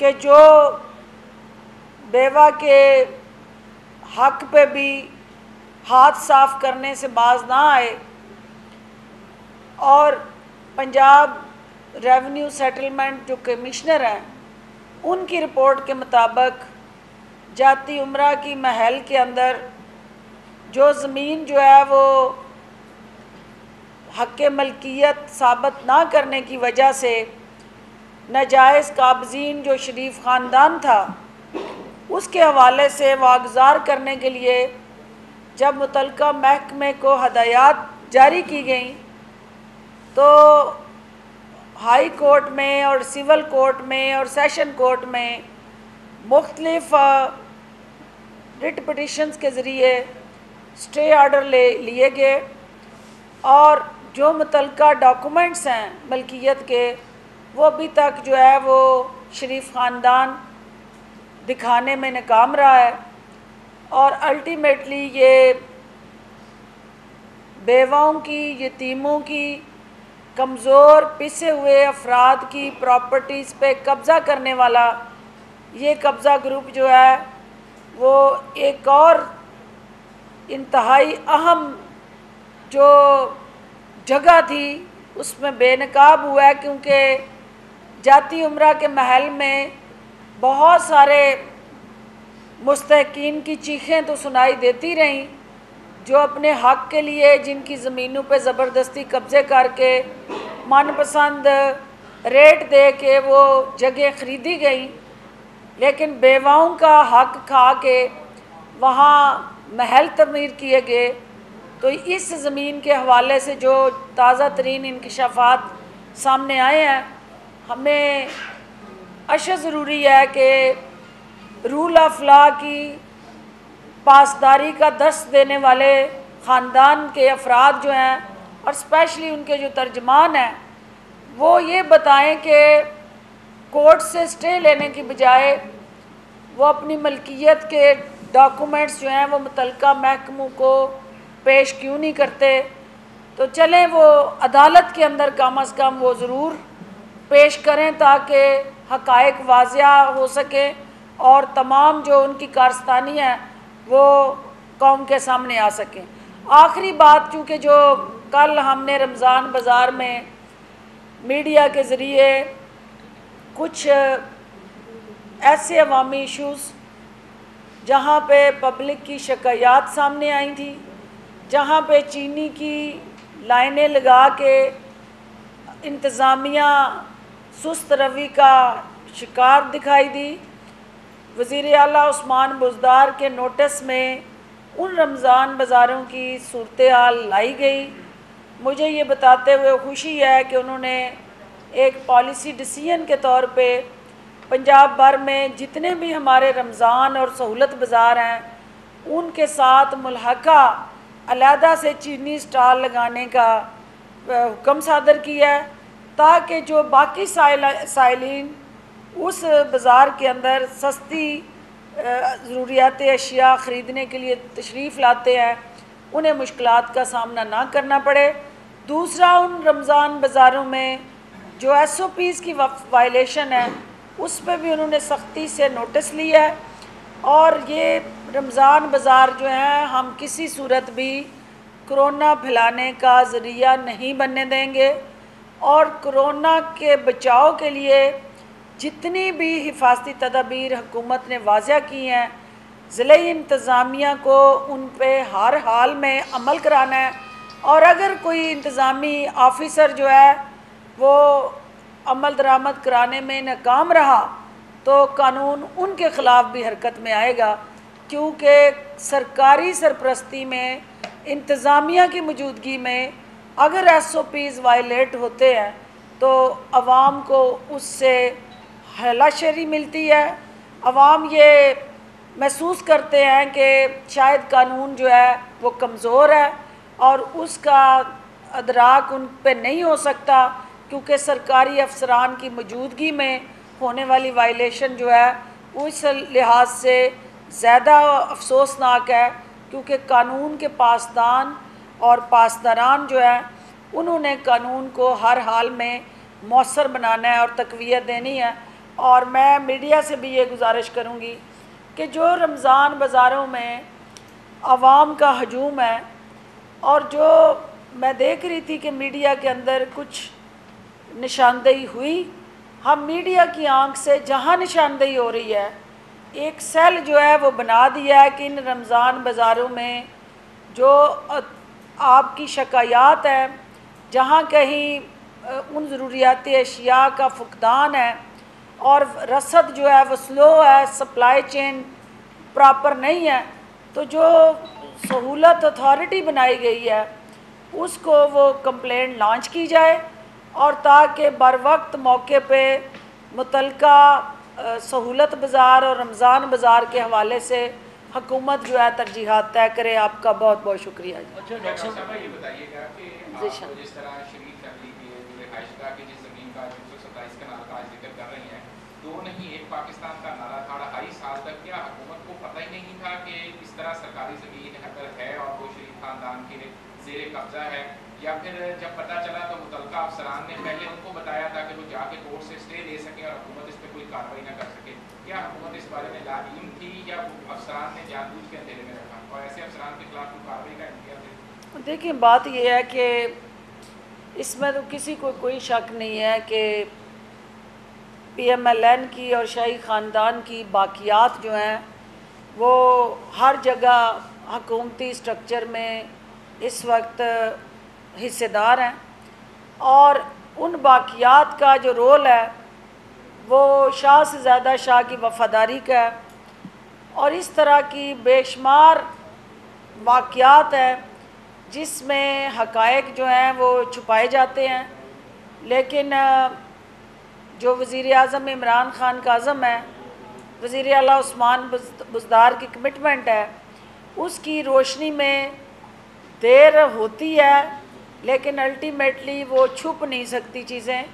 कि जो बेवा के हक पे भी हाथ साफ करने से बाज ना आए और पंजाब रेवेन्यू सेटलमेंट जो कमिश्नर हैं उनकी रिपोर्ट के मुताबिक जाती उम्रा की महल के अंदर जो ज़मीन जो है वो हक़ मलकियत साबित ना करने की वजह से नाजायज़ काबज़ीन जो शरीफ ख़ानदान था उसके हवाले से वागुज़ार करने के लिए जब मुतल्लिका महकमे को हदायत जारी की गई तो हाई कोर्ट में और सिविल कोर्ट में और सेशन कोर्ट में मुख्तलिफ रिट पिटिशन्स के ज़रिए स्टे आर्डर लिए गए और जो मुतल्लिका डॉक्यूमेंट्स हैं मलकियत के वो अभी तक जो है वो शरीफ ख़ानदान दिखाने में नाकाम रहा है और अल्टीमेटली ये बेवाओं की, यतीमों की, कमज़ोर पिसे हुए अफराद की प्रॉपर्टीज़ पे कब्ज़ा करने वाला ये कब्ज़ा ग्रुप जो है वो एक और इंतहाई अहम जो जगह थी उसमें बेनकाब हुआ है, क्योंकि जाती उम्रा के महल में बहुत सारे मुस्तहक़ीन की चीखें तो सुनाई देती रहीं जो अपने हक़ के लिए जिनकी ज़मीनों पे ज़बरदस्ती कब्ज़े करके मनपसंद रेट दे के वो जगह ख़रीदी गई, लेकिन बेवाओं का हक़ खा के वहाँ महल तमीर किए गए। तो इस ज़मीन के हवाले से जो ताज़ा तरीन इंकशाफात सामने आए हैं, हमें अशद ज़रूरी है कि रूल ऑफ लॉ की पासदारी का दस्त देने वाले ख़ानदान के अफराद जो हैं और स्पेशली उनके जो तर्जमान हैं वो ये बताएं कि कोर्ट से स्टे लेने की बजाय वो अपनी मलकियत के डॉक्यूमेंट्स जो हैं वो मुतल्लिका महकमों को पेश क्यों नहीं करते। तो चलें वो अदालत के अंदर कम अज़ कम वो ज़रूर पेश करें ताकि हक़ाइक़ वाज़िया हो सके और तमाम जो उनकी कारस्तानी है वो कौम के सामने आ सकें। आखिरी बात, चूँकि जो कल हमने रमज़ान बाज़ार में मीडिया के ज़रिए कुछ ऐसे अवामी इशूज़ जहाँ पे पब्लिक की शिकायत सामने आई थी, जहाँ पे चीनी की लाइनें लगा के इंतज़ामिया सुस्त रवि का शिकार दिखाई दी, वज़ीर आला उस्मान बुज़दार के नोटिस में उन रमज़ान बाज़ारों की सूरत हाल लाई गई। मुझे ये बताते हुए खुशी है कि उन्होंने एक पॉलिसी डिसीजन के तौर पे पंजाब भर में जितने भी हमारे रमज़ान और सहूलत बाज़ार हैं उनके साथ मुल्हका अलहदा से चीनी स्टॉल लगाने का हुक्म सादर किया है ताकि जो बाकी साइलिन उस बाज़ार के अंदर सस्ती ज़रूरियात अशिया ख़रीदने के लिए तशरीफ़ लाते हैं उन्हें मुश्किलात का सामना ना करना पड़े। दूसरा, उन रमज़ान बाज़ारों में जो SOPs की वायलेशन है उस पर भी उन्होंने सख्ती से नोटिस लिया है और ये रमज़ान बाज़ार जो है हम किसी सूरत भी कोरोना फैलाने का ज़रिया नहीं बनने देंगे और कोरोना के बचाव के लिए जितनी भी हिफाजती तदाबीर हुकूमत ने वाज़ा की हैं ज़िले इंतज़ामिया को उन पे हर हाल में अमल कराना है और अगर कोई इंतज़ामी ऑफ़िसर जो है वो अमल दरामद कराने में नाकाम रहा तो कानून उनके ख़िलाफ़ भी हरकत में आएगा, क्योंकि सरकारी सरपरस्ती में इंतज़ामिया की मौजूदगी में अगर SOPs वायलेट होते हैं तो अवाम को उससे हलाशरी मिलती है। अवाम ये महसूस करते हैं कि शायद कानून जो है वो कमज़ोर है और उसका अदराक उन पे नहीं हो सकता, क्योंकि सरकारी अफसरान की मौजूदगी में होने वाली वायलेशन जो है उस लिहाज से ज़्यादा अफसोसनाक है, क्योंकि कानून के पासदान और पासदारान जो है उन्होंने कानून को हर हाल में मौसर बनाना है और तक़वियत देनी है। और मैं मीडिया से भी ये गुजारिश करूँगी कि जो रमज़ान बाज़ारों में आवाम का हजूम है, और जो मैं देख रही थी कि मीडिया के अंदर कुछ निशानदेही हुई, हम मीडिया की आंख से जहाँ निशानदेही हो रही है, एक सेल जो है वो बना दिया है कि इन रमज़ान बाज़ारों में जो आपकी शिकायत है, जहाँ कहीं उन ज़रूरियाती अशिया का फुकदान है और रसद जो है वो स्लो है, सप्लाई चेन प्रॉपर नहीं है, तो जो सहूलत अथॉरिटी बनाई गई है उसको वो कंप्लेंट लॉन्च की जाए, और ताकि बर वक्त मौके पे मुतलका सहूलत बाज़ार और रमज़ान बाज़ार के हवाले से हुकूमत जो है तरजीहात तय करे। आपका बहुत बहुत शुक्रिया। अच्छा डॉक्टर साहब ये बताइएगा कि आप जिस तरह शरीफ फैमिली की रिहाइशगाह की जिस ज़मीन का 127 कनाल का जिक्र कर रही हैं, दो नहीं एक पाकिस्तान का नारा था 2.5 साल तक, क्या हुकूमत को पता ही नहीं था कि इस तरह सरकारी ज़मीन अगर है और वो शरीफ ख़ानदान के ज़ेर कब्ज़ा है, या फिर जब पता चला तो मुतलका अफसरान ने पहले उनको बताया था कि वो जाके कोर्ट से स्टे ले सकें और हुकूमत इस पर कोई कार्रवाई ना कर सके? क्या हुकूमत इस बारे में लाइम थी या अफसरान ने जानबूझ के अंधेरे में रखा, और ऐसे अफसरान के खिलाफ कोई कार्रवाई का इंतजार थे? देखिए, बात यह है कि इसमें तो किसी को कोई शक नहीं है कि PMLN की और शाही ख़ानदान की बाकियात जो हैं वो हर जगह हुकूमती स्ट्रक्चर में इस वक्त हिस्सेदार हैं, और उन बाकियात का जो रोल है वो शाह से ज़्यादा शाह की वफ़ादारी का है, और इस तरह की बेशुमार वाक़यात हैं जिसमें हक़ाइक़ जो हैं वो छुपाए जाते हैं, लेकिन जो वज़ीर आज़म इमरान ख़ान का अज़म है, वज़ीर आला उस्मान बुज़दार की कमिटमेंट है, उसकी रोशनी में देर होती है, लेकिन अल्टीमेटली वो छुप नहीं सकती चीज़ें,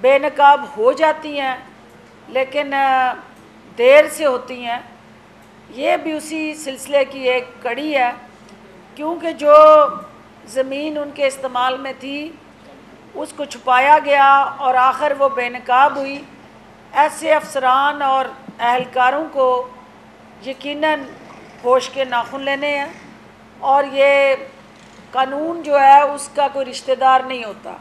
बेनकाब हो जाती हैं, लेकिन देर से होती हैं। ये भी उसी सिलसिले की एक कड़ी है, क्योंकि जो ज़मीन उनके इस्तेमाल में थी उसको छुपाया गया और आखिर वो बेनकाब हुई। ऐसे अफसरान और अहलकारों को यकीनन होश के नाखून लेने हैं, और ये कानून जो है उसका कोई रिश्तेदार नहीं होता,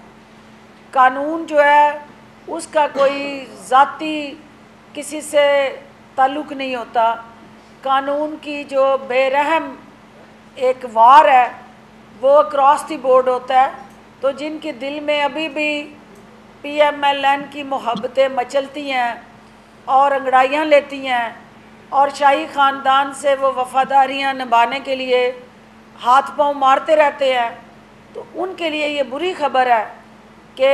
कानून जो है उसका कोई ज़ाती किसी से ताल्लुक़ नहीं होता। कानून की जो बेरहम एक वार है वो अक्रॉस दी बोर्ड होता है, तो जिनके दिल में अभी भी PMLN की मोहब्बतें मचलती हैं और अंगड़ाइयाँ लेती हैं, और शाही ख़ानदान से वो वफ़ादारियाँ निभाने के लिए हाथ पांव मारते रहते हैं, तो उनके लिए ये बुरी खबर है कि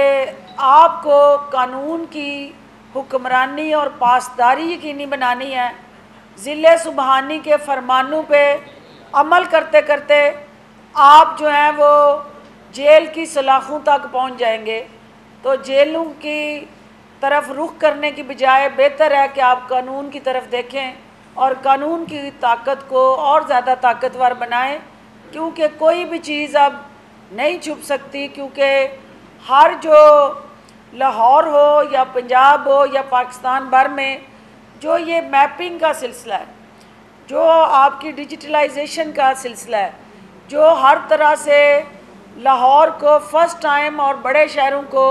आपको कानून की हुक्मरानी और पासदारी यकीनी बनानी है। ज़िले सुबहानी के फरमानों पे अमल करते करते आप जो हैं वो जेल की सलाखों तक पहुंच जाएंगे, तो जेलों की तरफ रुख करने की बजाय बेहतर है कि आप कानून की तरफ देखें और कानून की ताकत को और ज़्यादा ताकतवर बनाएं, क्योंकि कोई भी चीज़ अब नहीं छुप सकती, क्योंकि हर जो लाहौर हो या पंजाब हो या पाकिस्तान भर में जो ये मैपिंग का सिलसिला है, जो आपकी डिजिटलाइजेशन का सिलसिला है, जो हर तरह से लाहौर को फ़र्स्ट टाइम और बड़े शहरों को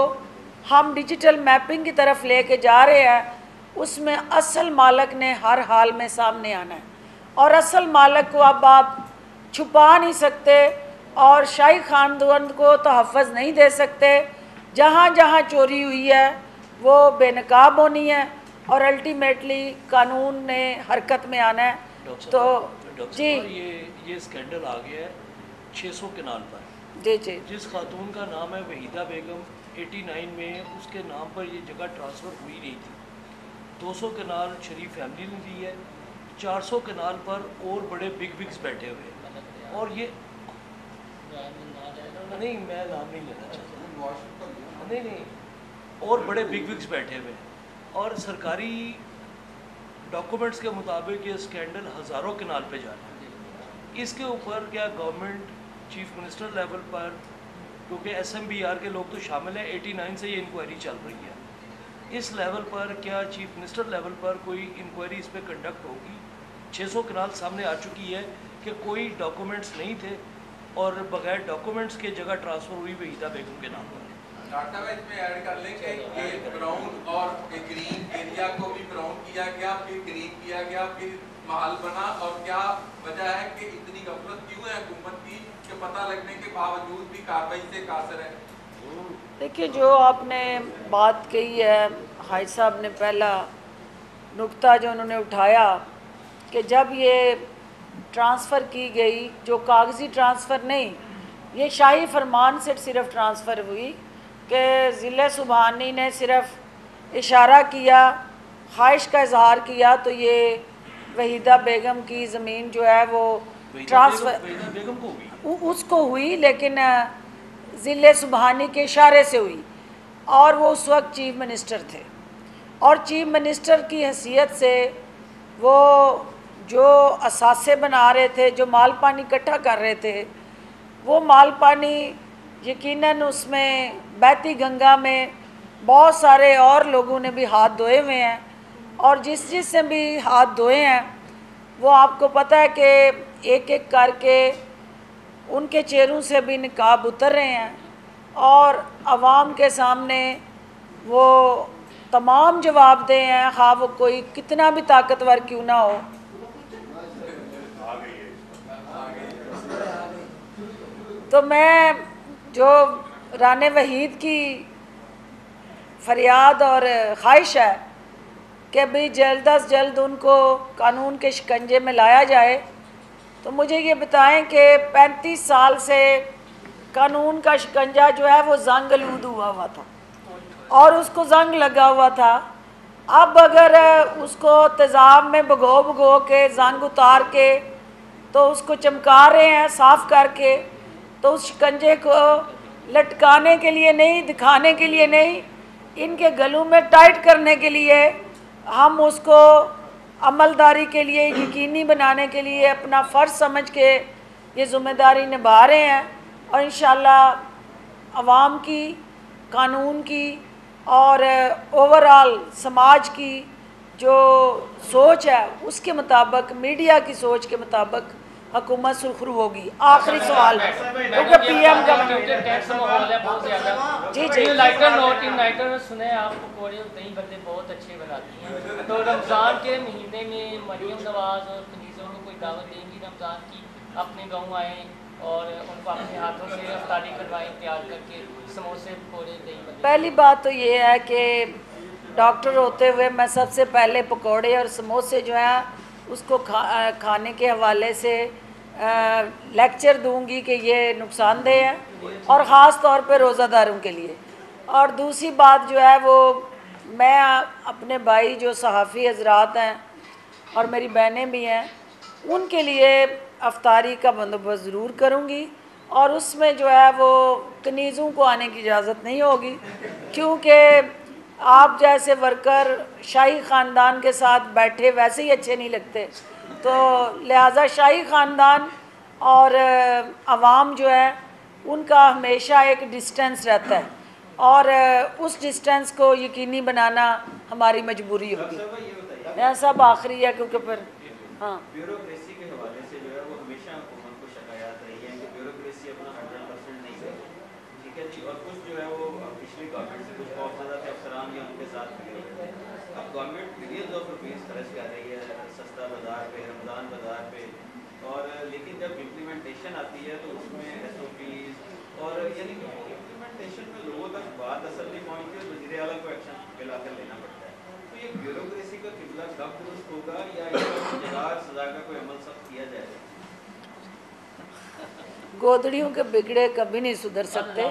हम डिजिटल मैपिंग की तरफ लेके जा रहे हैं, उसमें असल मालिक ने हर हाल में सामने आना है, और असल मालिक को अब आप छुपा नहीं सकते और शाही ख़ानदान को तहफ़्फ़ुज़ नहीं दे सकते। जहाँ जहाँ चोरी हुई है वो बेनकाब होनी है और अल्टीमेटली कानून ने हरकत में आना है। तो जी ये स्कैंडल आ गया है 600 कनाल पर। जी जी, जिस खातून का नाम है वहीदा बेगम, 89 में उसके नाम पर ये जगह ट्रांसफ़र हुई रही थी। 200 कनाल शरीफ फैमिली ने दी है, 400 कनाल पर और बड़े बिग बिग्स बैठे हुए हैं, और ये नहीं, मैं नाम नहीं लेना चाहता, नहीं, और बड़े बिग बिग्स बैठे हुए हैं, और सरकारी डॉक्यूमेंट्स के मुताबिक ये स्कैंडल हज़ारों कनाल पे जा रहा है। इसके ऊपर क्या गवर्नमेंट चीफ मिनिस्टर लेवल पर, क्योंकि SMBR के लोग तो शामिल हैं, 89 से ये इंक्वायरी चल रही है, इस लेवल पर क्या चीफ मिनिस्टर लेवल पर कोई इंक्वायरी इस पर कंडक्ट होगी? 600 कनाल सामने आ चुकी है कि कोई डॉक्यूमेंट्स नहीं थे और बगैर डॉक्यूमेंट्स के जगह ट्रांसफ़र हुई वहीदा बेगम के नाम पर। डॉक्टर साहब इसमें ऐड कर लें कि ब्राउन और ग्रीन एरिया को भी ब्राउन किया गया, फिर ग्रीन किया गया, फिर महल बना, और क्या वजह है कि इतनी गफलत क्यों है हुकूमत की कि पता लगने के बावजूद भी कार्रवाई से कासर है? देखिए, जो आपने बात कही है, हाई साहब ने पहला नुक्ता जो उन्होंने उठाया कि जब ये ट्रांसफ़र की गई, जो कागज़ी ट्रांसफ़र नहीं, ये शाही फरमान से सिर्फ ट्रांसफ़र हुई कि ज़िले सुबहानी ने सिर्फ इशारा किया, ख्वाहिश का इजहार किया, तो ये वहीदा बेगम की ज़मीन जो है वो ट्रांसफ़र उसको हुई, लेकिन ज़िले सुबहानी के इशारे से हुई, और वो उस वक्त चीफ मिनिस्टर थे, और चीफ मिनिस्टर की हैसियत से वो जो असासे बना रहे थे, जो माल पानी इकट्ठा कर रहे थे, वो माल पानी यकीनन उसमें बहती गंगा में बहुत सारे और लोगों ने भी हाथ धोए हुए हैं, और जिस से भी हाथ धोए हैं वो आपको पता है कि एक एक करके उनके चेहरों से भी निकाब उतर रहे हैं, और आवाम के सामने वो तमाम जवाबदेह हैं, हाँ वो कोई कितना भी ताकतवर क्यों ना हो। तो मैं जो राने वहीद की फरियाद और ख्वाहिश है कि भाई जल्द अज जल्द उनको कानून के शिकंजे में लाया जाए, तो मुझे ये बताएं कि 35 साल से कानून का शिकंजा जो है वो जंग आलूद हुआ था और उसको जंग लगा हुआ था। अब अगर उसको तेज़ाब में भगो के जंग उतार के तो उसको चमका रहे हैं साफ़ करके, तो उस शिकंजे को लटकाने के लिए नहीं, दिखाने के लिए नहीं, इनके गलों में टाइट करने के लिए हम उसको अमलदारी के लिए यकीनी बनाने के लिए अपना फ़र्ज़ समझ के ये ज़िम्मेदारी निभा रहे हैं, और इंशाअल्लाह अवाम की, कानून की और ओवरऑल समाज की जो सोच है उसके मुताबिक, मीडिया की सोच के मुताबिक हुकूमत सुरखरू होगी। आखिरी सवाल है क्योंकि पीएम का टैक्स माहौल है बहुत ज़्यादा। जी जी लाइटर नोट इन लाइटर में सुने आप पकौड़े और दही बल्ले बहुत अच्छे बनाती हैं, तो रमज़ान के महीने में मरियम नवाज़ और कनीज़ों को कोई दावत देंगी रमज़ान की, अपने गाँव आएँ और उनको अपने हाथों से अफ्तारी करवाएँ तैयार करके, समोसे पकौड़े दही बल्ले? पहली बात तो ये है कि डॉक्टर होते हुए मैं सबसे पहले पकौड़े और समोसे जो हैं उसको खाने के हवाले से लेक्चर दूंगी कि ये नुकसानदेह है, और ख़ास तौर पे रोज़ादारों के लिए। और दूसरी बात जो है वो मैं अपने भाई जो सहाफ़ी हजरात हैं और मेरी बहनें भी हैं, उनके लिए अफ्तारी का बंदोबस्त ज़रूर करूँगी, और उसमें जो है वो कनीज़ों को आने की इजाज़त नहीं होगी, क्योंकि आप जैसे वर्कर शाही ख़ानदान के साथ बैठे वैसे ही अच्छे नहीं लगते, तो लिहाजा शाही ख़ानदान और आवाम जो है उनका हमेशा एक डिस्टेंस रहता है, और उस डिस्टेंस को यकीनी बनाना हमारी मजबूरी होगी। यह सब आखिरी है क्योंकि फिर हाँ, ब्यूरोक्रेसी के हवाले से जो है वो हमेशा हुकूमत को शिकायत रही है कि ब्यूरोक्रेसी अपना 100% नहीं है, ठीक है जी, और कुछ जो है वो पिछली गवर्नमेंट से कुछ बहुत ज़्यादा थे अफसरान या उनके साथ भी। अब गवर्नमेंट मिलियंस ऑफ रुपीज़ खर्च कर रही है सस्ता बाज़ार पे, रमज़ान बाज़ार पे, और लेकिन जब इम्प्लीमेंटेशन आती है तो उसमें SOPs और यानी कि इम्प्लीमेंटेशन में लोगों तक बात असल नहीं पहुँचती और वज़ीर आला को एक्शन मिलाकर लेना पड़ता है। तो ये ब्यूरोक्रेसी का किबला कब दुरुस्त होगा या सजा का कोई अमल सख्त किया जाएगा? गोदड़ियों के बिगड़े कभी नहीं सुधर सकते।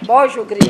बहुत शुक्रिया।